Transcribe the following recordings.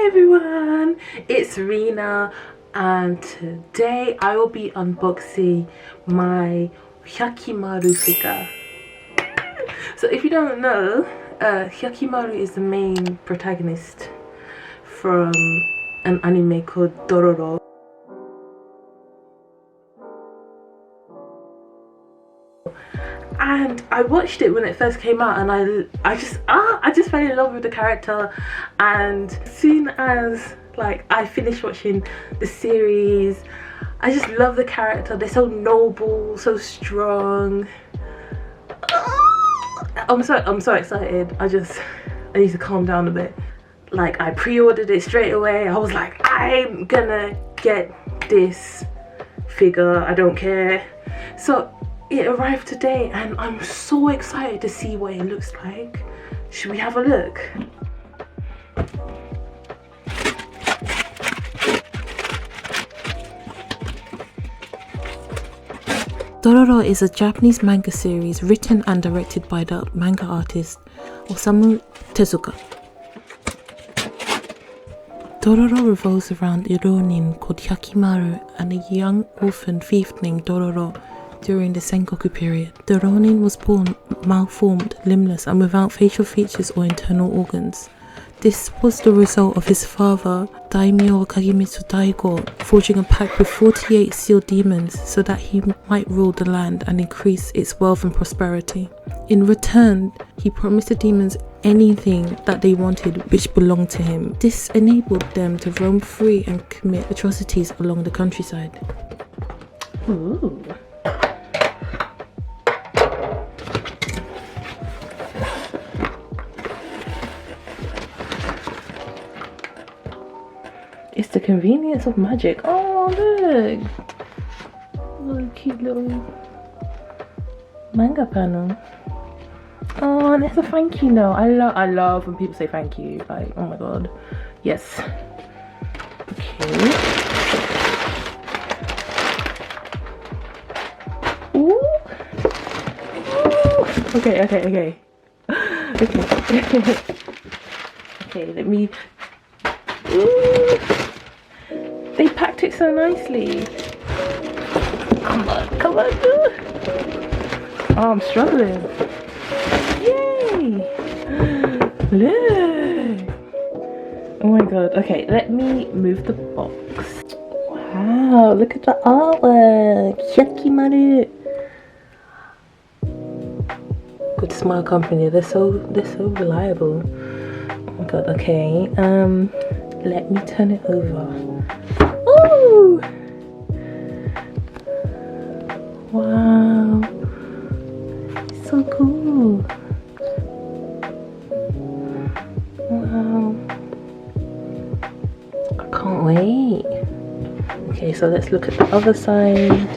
Hi everyone, it's Rena and today I will be unboxing my Hyakkimaru figure. So if you don't know, Hyakkimaru is the main protagonist from an anime called Dororo. And I watched it when it first came out, and I just fell in love with the character. And as soon as I finished watching the series, I just love the character. They're so noble, so strong. I'm so excited. I need to calm down a bit. I pre-ordered it straight away. I was like, I'm gonna get this figure, I don't care. So it arrived today and I'm so excited to see what it looks like. Should we have a look? Dororo is a Japanese manga series written and directed by the manga artist Osamu Tezuka. Dororo revolves around a ronin called Hyakkimaru and a young orphan thief named Dororo during the Sengoku period. The ronin was born malformed, limbless and without facial features or internal organs. This was the result of his father, Daimyo Kagemitsu Daigo, forging a pact with 48 sealed demons so that he might rule the land and increase its wealth and prosperity. In return, he promised the demons anything that they wanted which belonged to him. This enabled them to roam free and commit atrocities along the countryside. Ooh. It's the convenience of magic. Oh look! Little cute little manga panel. Oh, and it's a thank you note. I love when people say thank you. Like, oh my god. Yes. Okay. Ooh. Ooh. Okay. Okay. Okay, let me. Ooh. They packed it so nicely. Come on. Oh, I'm struggling. Yay! Look! Oh my god. Okay, let me move the box. Wow, look at the artwork. Hyakkimaru. Good Smile Company. They're so reliable. Oh my god. Okay. Let me turn it over. Ooh! Wow. It's so cool. Wow. I can't wait. Okay, so let's look at the other side.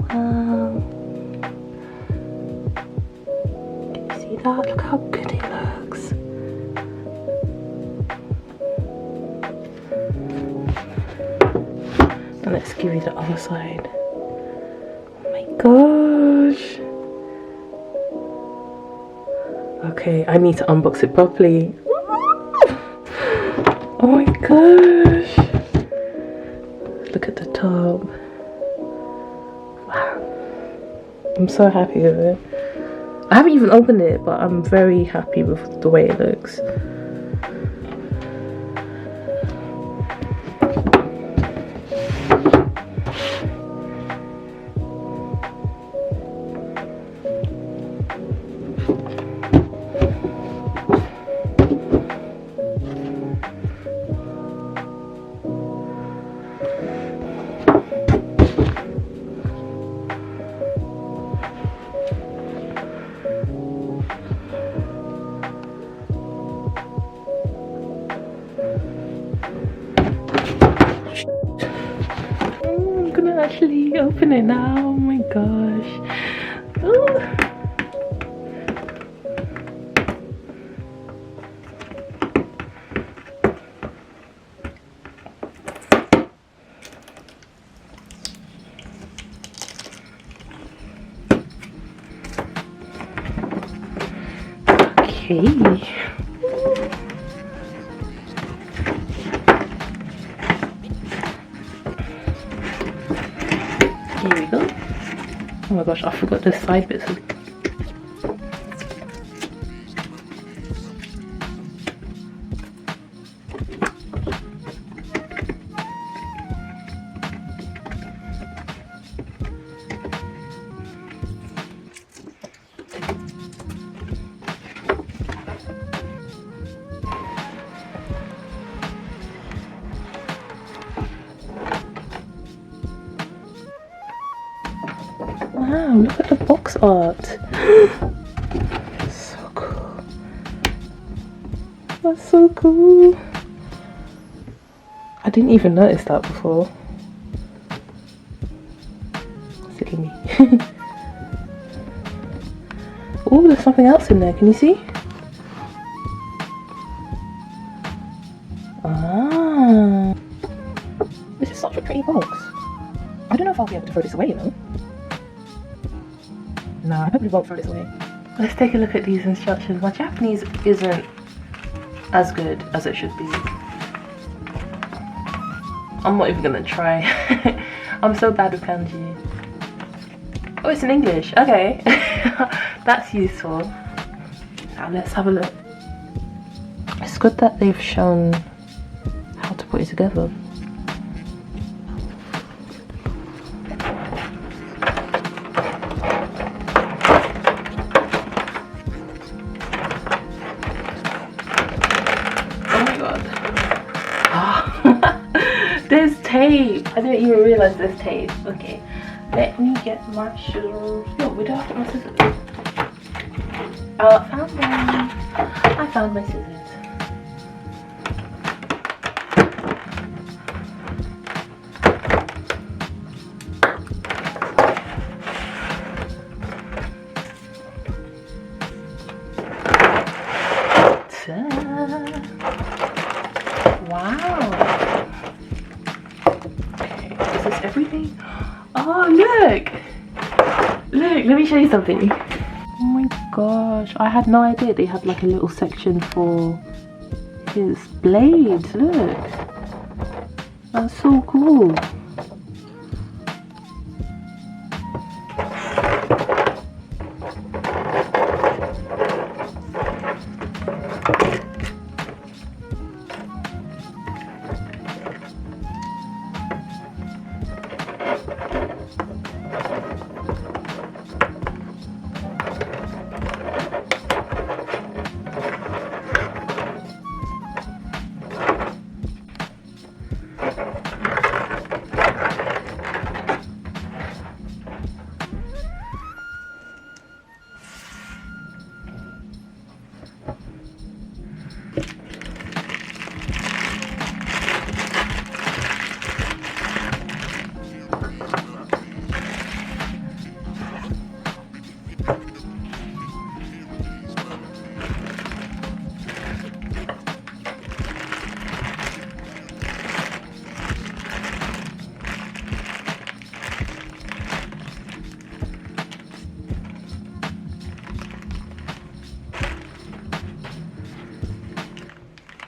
Wow. Can you see that? Look how good it looks. And let's give you the other side. Oh my gosh. Okay, I need to unbox it properly. Oh my gosh. Look at the top. Wow. I'm so happy with it. I haven't even opened it, but I'm very happy with the way it looks. I'm gonna actually open it now. Oh my gosh. Ooh. Okay. Here we go. Oh my gosh, I forgot the side bits. Wow, look at the box art. So cool. That's so cool. I didn't even notice that before. Silly me. Oh, there's something else in there. Can you see? Ah. This is such a pretty box. I don't know if I'll be able to throw this away, you know? No, I probably won't throw this away. Let's take a look at these instructions. My Japanese isn't as good as it should be. I'm not even gonna try. I'm so bad with kanji. Oh, it's in English. Okay. That's useful. Now let's have a look. It's good that they've shown how to put it together. There's tape! I didn't even realise there's tape. Okay, let me get my scissors. No, we don't have to get my scissors. I found them. I found my scissors. Wow. Is this everything? Oh, look! Look, let me show you something. Oh my gosh, I had no idea they had like a little section for his blades. Look. That's so cool.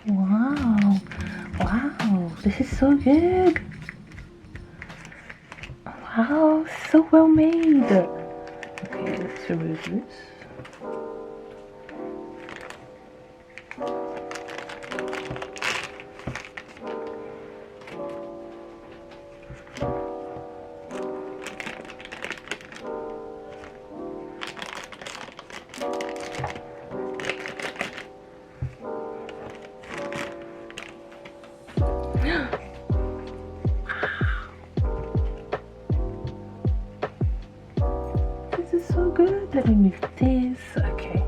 Wow, wow, this is so good. Wow, so well made. Okay, let's remove this. This is so good. Let me move this. Okay.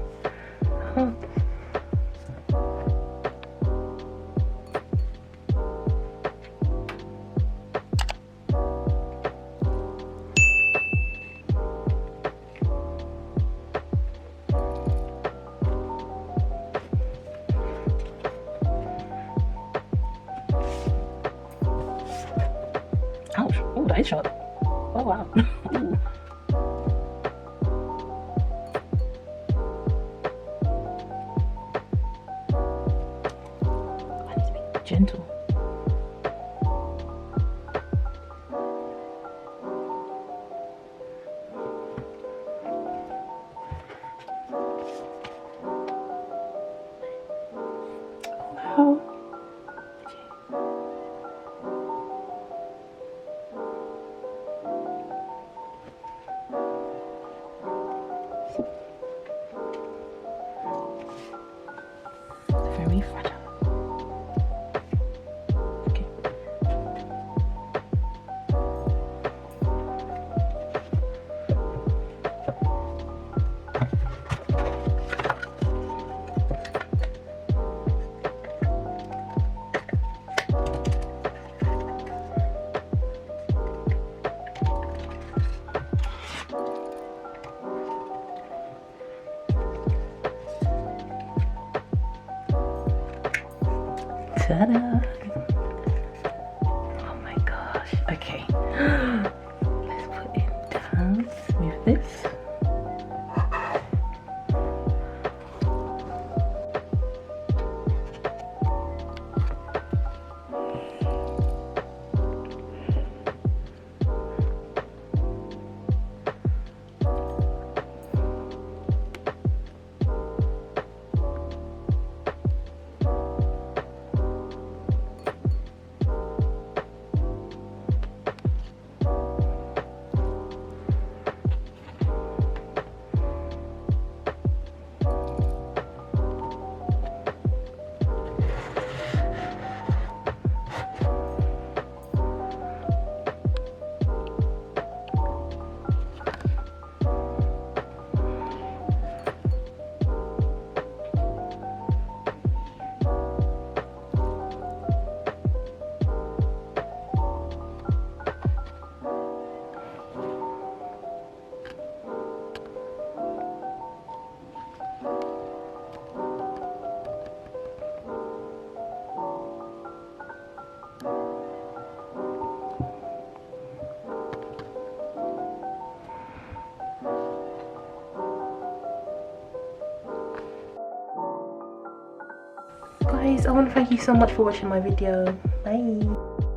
Ouch. Oh, that is sharp. Oh, wow. Ooh. I need to be gentle. Very fragile. Okay. Ta-da! Oh my gosh. Okay. Let's put it down. Smooth this. Guys, I want to thank you so much for watching my video. Bye.